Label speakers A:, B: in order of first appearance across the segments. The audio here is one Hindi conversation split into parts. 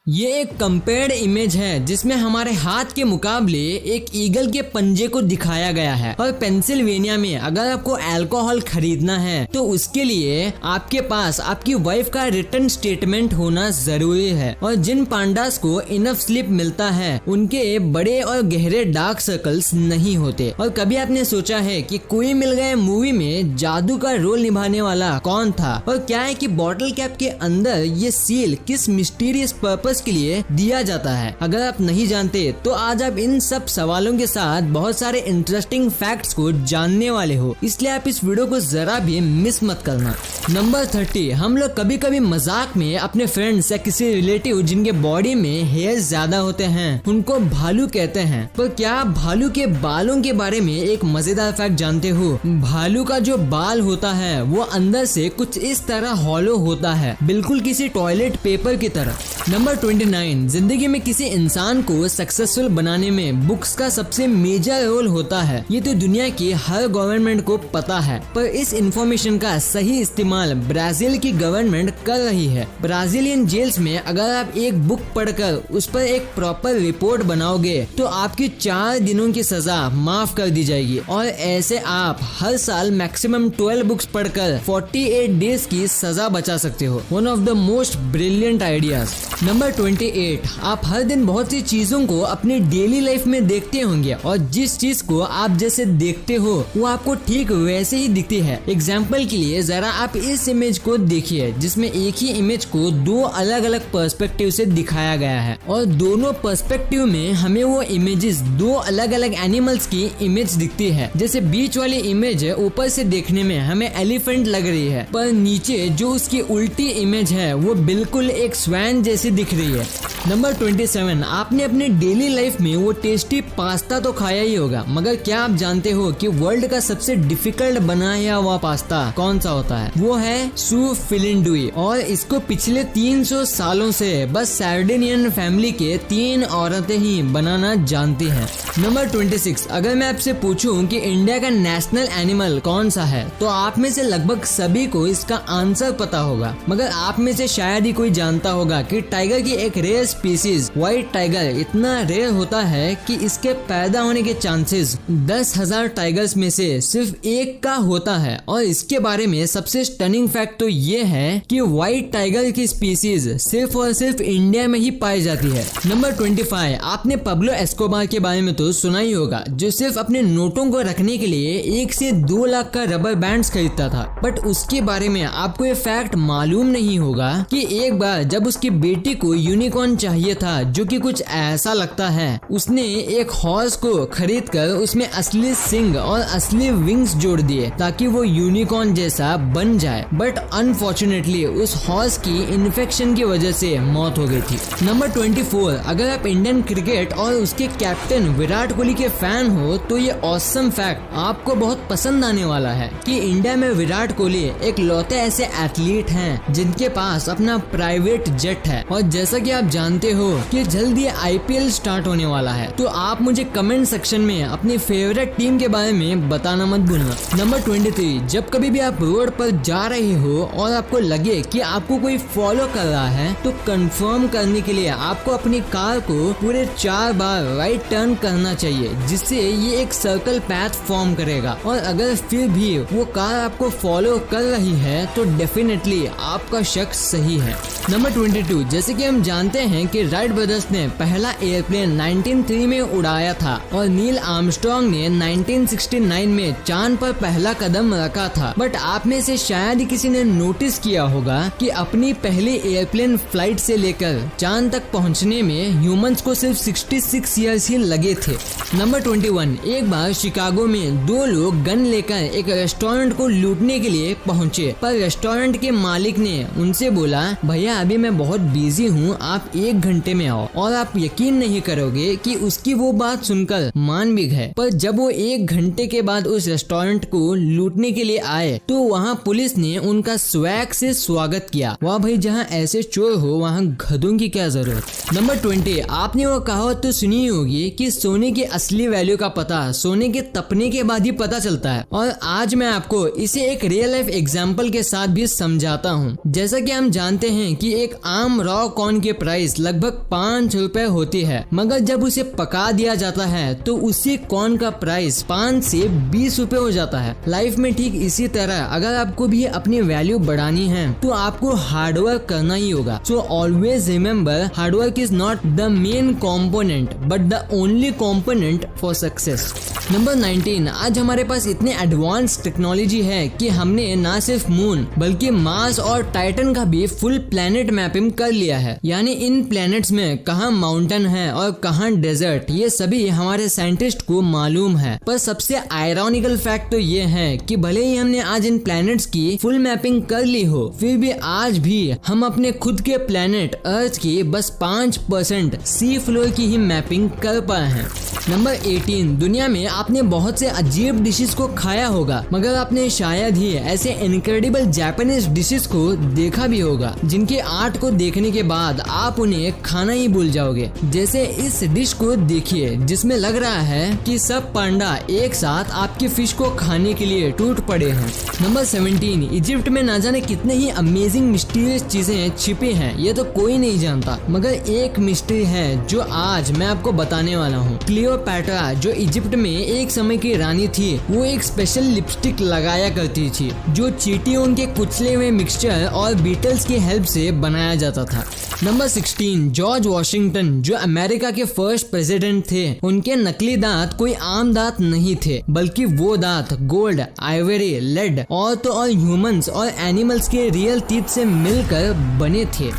A: ये एक कंपेयर्ड इमेज है जिसमें हमारे हाथ के मुकाबले एक ईगल के पंजे को दिखाया गया है। और पेंसिल्वेनिया में अगर आपको अल्कोहल खरीदना है तो उसके लिए आपके पास आपकी वाइफ का रिटर्न स्टेटमेंट होना जरूरी है। और जिन पांडास को इनफ स्लीप मिलता है उनके बड़े और गहरे डार्क सर्कल्स नहीं होते। और कभी आपने सोचा है कि कोई मिल गए मूवी में जादू का रोल निभाने वाला कौन था, और क्या है कि बॉटल कैप के अंदर ये सील किस मिस्टीरियस पर्पस के लिए दिया जाता है? अगर आप नहीं जानते तो आज आप इन सब सवालों के साथ बहुत सारे इंटरेस्टिंग फैक्ट्स को जानने वाले हो, इसलिए आप इस वीडियो को जरा भी मिस मत करना। नंबर 30, हम लोग कभी कभी मजाक में अपने फ्रेंड्स या किसी रिलेटिव जिनके बॉडी में हेयर ज्यादा होते हैं उनको भालू कहते हैं। पर क्या आप भालू के बालों के बारे में एक मजेदार फैक्ट जानते हो? भालू का जो बाल होता है वो अंदर से कुछ इस तरह हॉलो होता है, बिल्कुल किसी टॉयलेट पेपर की तरह। नंबर 29, जिंदगी में किसी इंसान को सक्सेसफुल बनाने में बुक्स का सबसे मेजर रोल होता है। ये तो दुनिया की हर गवर्नमेंट को पता है, पर इस इंफॉर्मेशन का सही इस्तेमाल ब्राजील की गवर्नमेंट कर रही है। ब्राजीलियन जेल्स में अगर आप एक बुक पढ़कर उस पर एक प्रॉपर रिपोर्ट बनाओगे तो आपकी 4 दिनों की सजा माफ कर दी जाएगी। और ऐसे आप हर साल मैक्सिमम 12 बुक्स पढ़कर 48 डेज की सजा बचा सकते हो। One of the most brilliant ideas. Number 28, आप हर दिन बहुत सी चीजों को अपनी डेली लाइफ में देखते होंगे और जिस चीज को आप जैसे देखते हो वो आपको ठीक वैसे ही दिखती है। एग्जाम्पल के लिए जरा आप इस इमेज को देखिए जिसमें एक ही इमेज को 2 अलग अलग पर्सपेक्टिव से दिखाया गया है और दोनों पर्सपेक्टिव में हमें वो इमेजेस 2 अलग अलग एनिमल्स की इमेज दिखती है। जैसे बीच वाली इमेज ऊपर से देखने में हमें एलिफेंट लग रही है, पर नीचे जो उसकी उल्टी इमेज है वो बिल्कुल एक स्वैन जैसी दिख रही है। नंबर 27, आपने अपने डेली लाइफ में वो टेस्टी पास्ता तो खाया ही होगा, मगर क्या आप जानते हो कि वर्ल्ड का सबसे डिफिकल्ट बनाया हुआ पास्ता कौन सा होता है? वो है सू फिलिंडुई, और इसको पिछले 300 सालों से बस सार्डिनियन फैमिली के 3 औरतें ही बनाना जानती हैं। नंबर 26, अगर मैं आपसे पूछूं कि इंडिया का नेशनल एनिमल कौन सा है तो आप में से लगभग सभी को इसका आंसर पता होगा, मगर आप में से शायद ही कोई जानता होगा कि टाइगर की एक रेयर स्पीसीज व्हाइट टाइगर इतना रेयर होता है कि इसके पैदा होने के चांसेस 10,000 टाइगर्स में से सिर्फ 1 का होता है। और इसके बारे में सबसे स्टनिंग फैक्ट तो ये है कि व्हाइट टाइगर की स्पीसीज सिर्फ और सिर्फ इंडिया में ही पाई जाती है। नंबर 25, आपने पब्लो एस्कोबार के बारे में तो सुना ही होगा, जो सिर्फ अपने नोटों को रखने के लिए 1 से 2 लाख का रबर बैंड्स खरीदता था। बट उसके बारे में आपको ये फैक्ट मालूम नहीं होगा कि एक बार जब उसकी बेटी को यूनिकॉर्न चाहिए था जो कि कुछ ऐसा लगता है, उसने एक हॉर्स को खरीदकर उसमें असली सिंग और असली विंग्स जोड़ दिए ताकि वो यूनिकॉर्न जैसा बन जाए। बट अनफॉर्चुनेटली उस हॉर्स की इन्फेक्शन की वजह से मौत हो गई थी। नंबर 24, अगर आप इंडियन क्रिकेट और उसके कैप्टन विराट कोहली के फैन हो तो ये ऑसम फैक्ट आपको बहुत पसंद आने वाला है कि इंडिया में विराट कोहली एक लौते ऐसे एथलीट हैं जिनके पास अपना प्राइवेट जेट है। और जैसा कि आप जानते हो कि जल्दी IPL स्टार्ट होने वाला है, तो आप मुझे कमेंट सेक्शन में अपनी फेवरेट टीम के बारे में बताना मत भूलना। नंबर 23, जब कभी भी आप रोड पर जा रहे हो और आपको लगे कि आपको कोई फॉलो कर रहा है तो कंफर्म करने के लिए आपको अपनी कार को पूरे 4 बार राइट टर्न करना चाहिए, जिससे ये एक सर्कल पैथ फॉर्म करेगा। और अगर फिर भी वो कार आपको फॉलो कर रही है तो डेफिनेटली आपका शक सही है। नंबर 22, जैसे कि हम जानते हैं कि राइट ब्रदर्स ने पहला एयरप्लेन 1903 में उड़ाया था और नील आर्मस्ट्रॉन्ग ने 1969 में चांद पर पहला कदम रखा था। बट आप में से शायद ही किसी ने नोटिस किया होगा कि अपनी पहली एयरप्लेन फ्लाइट से लेकर चांद तक पहुंचने में ह्यूमंस को सिर्फ 66 ईयर्स ही लगे थे। नंबर 21, एक बार शिकागो में 2 लोग गन लेकर एक रेस्टोरेंट को लूटने के लिए पहुंचे, पर रेस्टोरेंट के मालिक ने उनसे बोला, भैया अभी मैं बहुत बिजी हूँ, आप 1 घंटे में आओ। और आप यकीन नहीं करोगे कि उसकी वो बात सुनकर मान भी गए। पर जब वो 1 घंटे के बाद उस रेस्टोरेंट को लूटने के लिए आए तो वहाँ पुलिस ने उनका स्वैग से स्वागत किया। वाह भाई, जहाँ ऐसे चोर हो वहाँ गधों की क्या जरूरत। नंबर 20, आपने वो कहावत तो सुनी होगी कि सोने की असली वैल्यू का पता सोने के तपने के बाद ही पता चलता है। और आज मैं आपको इसे एक रियल लाइफ एग्जाम्पल के साथ भी समझाता हूँ। जैसा कि हम जानते हैं कि एक आम रॉ कॉर्न के प्राइस प्राइस लगभग 5 रुपए होती है, मगर जब उसे पका दिया जाता है तो उसी कॉर्न का प्राइस 5 से 20 रुपए हो जाता है। लाइफ में ठीक इसी तरह अगर आपको भी अपनी वैल्यू बढ़ानी है तो आपको हार्डवर्क करना ही होगा। So always remember, hard work is not the main component but the only component for success. Number 19, आज हमारे पास इतने एडवांस टेक्नोलॉजी है कि हमने ना सिर्फ मून बल्कि मार्स और टाइटन का भी फुल प्लेनेट मैपिंग कर लिया है। यानी इन प्लेनेट्स में कहाँ माउंटेन है और कहाँ डेजर्ट, ये सभी हमारे साइंटिस्ट को मालूम है। पर सबसे आयरॉनिकल फैक्ट तो ये है कि भले ही हमने आज इन प्लैनेट्स की फुल मैपिंग कर ली हो, फिर भी आज भी हम अपने खुद के प्लैनेट अर्थ की बस 5% सी फ्लोर की ही मैपिंग कर पाए हैं। नंबर 18, दुनिया में आपने बहुत से अजीब डिशेस को खाया होगा, मगर आपने शायद ही ऐसे इनक्रेडिबल जापानीज डिशेस को देखा भी होगा जिनके आर्ट को देखने के बाद आप उन्हें खाना ही भूल जाओगे। जैसे इस डिश को देखिए जिसमें लग रहा है कि सब पांडा एक साथ आपकी फिश को खाने के लिए टूट पड़े हैं। नंबर 17, इजिप्ट में ना जाने कितने ही अमेजिंग मिस्टीरियस चीजें छिपी हैं, ये तो कोई नहीं जानता, मगर एक मिस्ट्री है जो आज मैं आपको बताने वाला हूँ। क्लियोपैट्रा जो इजिप्ट में एक समय की रानी थी, वो एक स्पेशल लिपस्टिक लगाया करती थी जो चींटियों के कुचले हुए मिक्सचर और बीटल्स की हेल्प से बनाया जाता था। नंबर 16, जॉर्ज वॉशिंगटन जो अमेरिका के फर्स्ट प्रेसिडेंट थे, उनके नकली दांत कोई आम दांत नहीं थे, बल्कि वो दांत गोल्ड, आइवरी, लेड और तो और ह्यूमंस और एनिमल्स के रियल टीथ से मिलकर बने थे।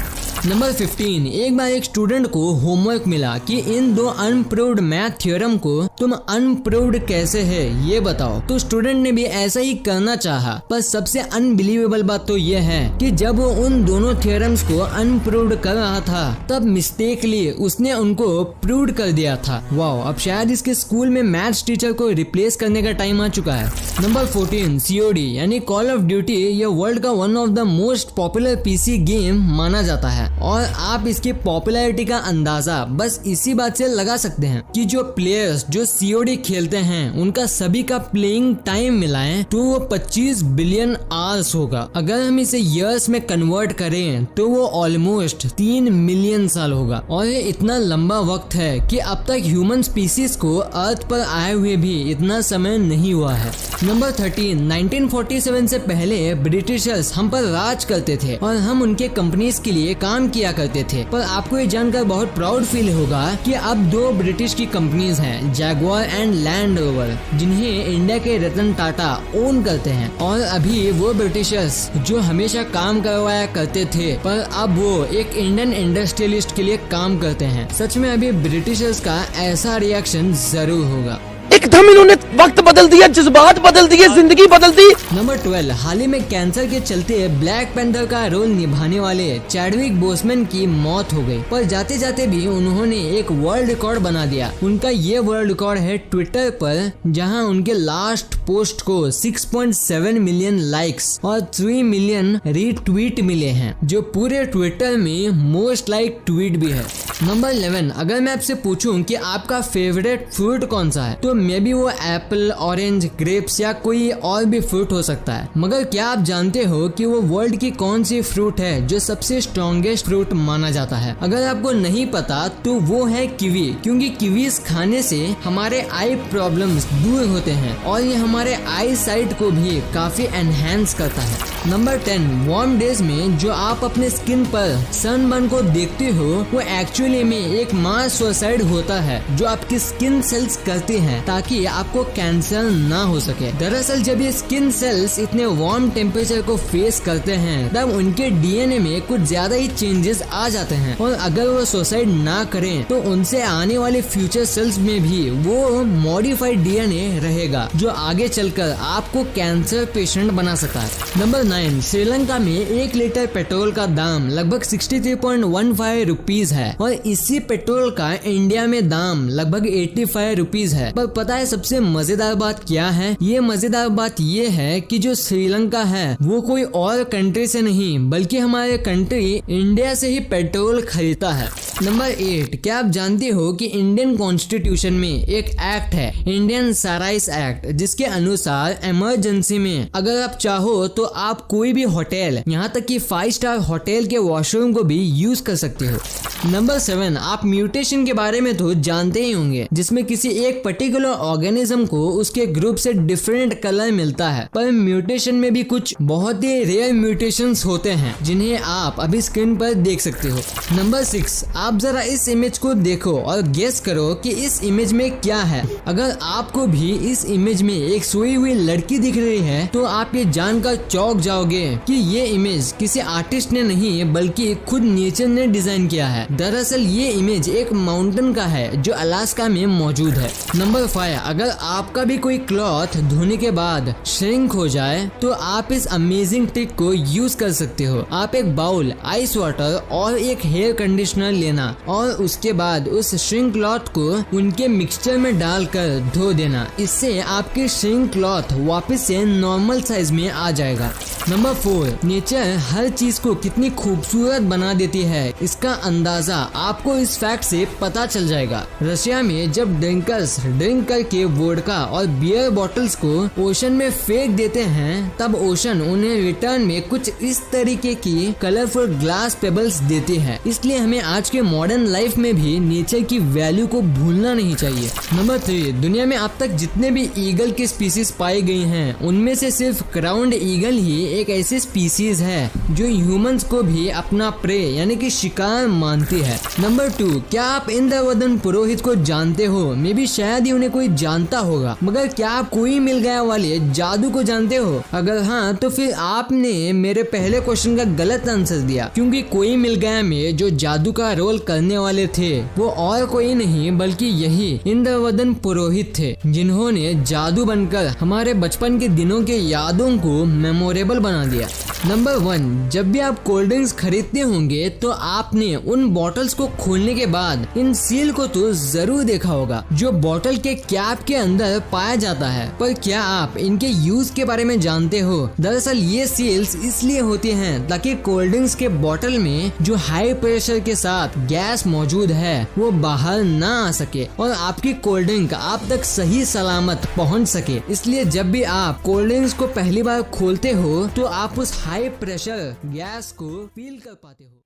A: नंबर 15, एक बार एक स्टूडेंट को होमवर्क मिला कि इन दो अनप्रूव्ड मैथ थ्योरम को तुम अनप्रूव्ड कैसे है ये बताओ। तो स्टूडेंट ने भी ऐसा ही करना चाहा, पर सबसे अनबिलीवेबल बात तो ये है कि जब वो उन दोनों थ्योरम्स को अनप्रूव्ड कर रहा था तब मिस्टेकली उसने उनको प्रूव्ड कर दिया था। वाओ, अब शायद इसके स्कूल में मैथ्स टीचर को रिप्लेस करने का टाइम आ चुका है। नंबर 14, COD यानी कॉल ऑफ ड्यूटी, ये वर्ल्ड का one of the most popular PC game माना जाता है और आप इसकी पॉपुलैरिटी का अंदाजा बस इसी बात से लगा सकते हैं कि जो प्लेयर्स जो COD खेलते हैं उनका सभी का प्लेइंग टाइम मिलाएं तो वो 25 बिलियन आवर्स होगा। अगर हम इसे ईयर्स में कन्वर्ट करें तो वो ऑलमोस्ट 3 मिलियन साल होगा। और ये इतना लंबा वक्त है कि अब तक ह्यूमन स्पीसीज को अर्थ पर आए हुए भी इतना समय नहीं हुआ है। नंबर 13, 1947 से पहले ब्रिटिशर्स हम पर राज करते थे और हम उनके कंपनीज के लिए काम किया करते थे। पर आपको ये जानकर बहुत प्राउड फील होगा कि अब 2 ब्रिटिश की कंपनीज हैं, जैगुआर एंड लैंड रोवर, जिन्हें इंडिया के रतन टाटा ओन करते हैं। और अभी वो ब्रिटिशर्स जो हमेशा काम करवाया करते थे, पर अब वो एक इंडियन इंडस्ट्रियलिस्ट के लिए काम करते हैं। सच में अभी ब्रिटिशर्स का ऐसा रिएक्शन जरूर होगा।
B: एकदम इन्होंने वक्त बदल दिया, जज्बात बदल दिए, जिंदगी बदल दी।
A: नंबर 12, हाल ही में कैंसर के चलते ब्लैक पैंथर का रोल निभाने वाले चैडविक बोसमैन की मौत हो गई, पर जाते जाते भी उन्होंने एक वर्ल्ड रिकॉर्ड बना दिया। उनका ये वर्ल्ड रिकॉर्ड है ट्विटर पर, जहां उनके लास्ट पोस्ट को 6.7 मिलियन लाइक्स और 3 मिलियन रीट्वीट मिले हैं, जो पूरे ट्विटर में मोस्ट लाइक ट्वीट भी है। नंबर 11, अगर मैं आपसे पूछूं कि आपका फेवरेट फ्रूट कौन सा है, तो मे बी वो एप्पल, ऑरेंज, ग्रेप्स या कोई और भी फ्रूट हो सकता है। मगर क्या आप जानते हो कि वो वर्ल्ड की कौन सी फ्रूट है जो सबसे स्ट्रॉन्गेस्ट फ्रूट माना जाता है? अगर आपको नहीं पता तो वो है कीवी, क्योंकि कीवीज खाने से हमारे आई प्रॉब्लम्स दूर होते हैं और ये हमारे आई साइट को भी काफी एनहेंस करता है। नंबर 10, वार्म डेज में जो आप अपने स्किन पर सनबर्न को देखते हो, वो एक्चुअली में एक मास सुसाइड होता है जो आपकी स्किन सेल्स करती हैं ताकि आपको कैंसर ना हो सके। दरअसल जब ये स्किन सेल्स इतने वार्म टेम्परेचर को फेस करते हैं तब उनके DNA में कुछ ज्यादा ही चेंजेस आ जाते हैं, और अगर वो सुसाइड ना करें तो उनसे आने वाले फ्यूचर सेल्स में भी वो मॉडिफाइड DNA रहेगा जो आगे चलकर आपको कैंसर पेशेंट बना सकता है। नंबर 9, श्रीलंका में 1 लीटर पेट्रोल का दाम लगभग 63.15 रुपीज है और इसी पेट्रोल का इंडिया में दाम लगभग 85 रुपीज है। पर पता है सबसे मजेदार बात क्या है? ये मजेदार बात ये है कि जो श्रीलंका है वो कोई और कंट्री से नहीं बल्कि हमारे कंट्री इंडिया से ही पेट्रोल खरीदता है। नंबर 8, क्या आप जानते हो कि इंडियन कॉन्स्टिट्यूशन में एक एक्ट है, इंडियन सराइस एक्ट, जिसके अनुसार इमरजेंसी में अगर आप चाहो तो आप कोई भी होटल, यहाँ तक कि 5 स्टार होटल के वॉशरूम को भी यूज कर सकते हो। नंबर 7, आप म्यूटेशन के बारे में तो जानते ही होंगे, जिसमें किसी एक पर्टिकुलर ऑर्गेनिज्म को उसके ग्रुप से डिफरेंट कलर मिलता है। पर म्यूटेशन में भी कुछ बहुत ही रेयर म्यूटेशंस होते हैं जिन्हें आप अभी स्क्रीन पर देख सकते हो। नंबर 6, आप जरा इस इमेज को देखो और गेस करो कि इस इमेज में क्या है। अगर आपको भी इस इमेज में एक सोई हुई लड़की दिख रही है तो आप ये जानकर चौंक जाओगे कि ये इमेज किसी आर्टिस्ट ने नहीं बल्कि खुद नेचर ने डिजाइन किया है। दरअसल ये इमेज एक माउंटेन का है जो अलास्का में मौजूद है। नंबर 5, अगर आपका भी कोई क्लॉथ धोने के बाद श्रिंक हो जाए तो आप इस अमेजिंग ट्रिक को यूज कर सकते हो। आप एक बाउल, आइस वाटर और एक हेयर कंडीशनर लेना और उसके बाद उस श्रिंक क्लॉथ को उनके मिक्सचर में डालकर धो देना। इससे आपकी श्रिंक क्लॉथ वापस से नॉर्मल साइज में आ जाएगा। नंबर 4, नेचर हर चीज को कितनी खूबसूरत बना देती है इसका अंदाजा आपको इस फैक्ट से पता चल जाएगा। रशिया में जब ड्रिंकर्स ड्रिंक करके वोडका और बियर बॉटल्स को ओशन में फेंक देते हैं तब ओशन उन्हें रिटर्न में कुछ इस तरीके की कलरफुल ग्लास पेबल्स देती है। इसलिए हमें आज के मॉडर्न लाइफ में भी नेचर की वैल्यू को भूलना नहीं चाहिए। नंबर 3, दुनिया में अब तक जितने भी ईगल की स्पीसीज पाई गई हैं उनमें से सिर्फ क्राउन्ड ईगल ही एक ऐसी स्पीसीज है जो ह्यूमंस को भी अपना प्रे यानी कि शिकार मानती है। नंबर 2, क्या आप इंद्रवदन पुरोहित को जानते हो? मे भी शायद ही उन्हें कोई जानता होगा, मगर क्या आप कोई मिल गया वाले जादू को जानते हो? अगर हाँ तो फिर आपने मेरे पहले क्वेश्चन का गलत आंसर दिया, क्योंकि कोई मिल गया में जो जादू का रोल करने वाले थे वो और कोई नहीं बल्कि यही इंद्रवदन पुरोहित थे, जिन्होंने जादू बनकर हमारे बचपन के दिनों के यादों को मेमोरेबल बना दिया। नंबर 1, जब भी आप कोल्ड ड्रिंक्स खरीदते होंगे तो आपने उन बॉटल्स को खोलने के बाद इन सील को तो जरूर देखा होगा जो बॉटल के कैप के अंदर पाया जाता है। पर क्या आप इनके यूज के बारे में जानते हो? दरअसल ये सील्स इसलिए होती हैं ताकि कोल्ड ड्रिंक्स के बॉटल में जो हाई प्रेशर के साथ गैस मौजूद है वो बाहर ना आ सके और आपकी कोल्ड ड्रिंक आप तक सही सलामत पहुंच सके। इसलिए जब भी आप कोल्ड ड्रिंक्स को पहली बार खोलते हो तो आप उस हाई प्रेशर गैस को फील कर पाते हो।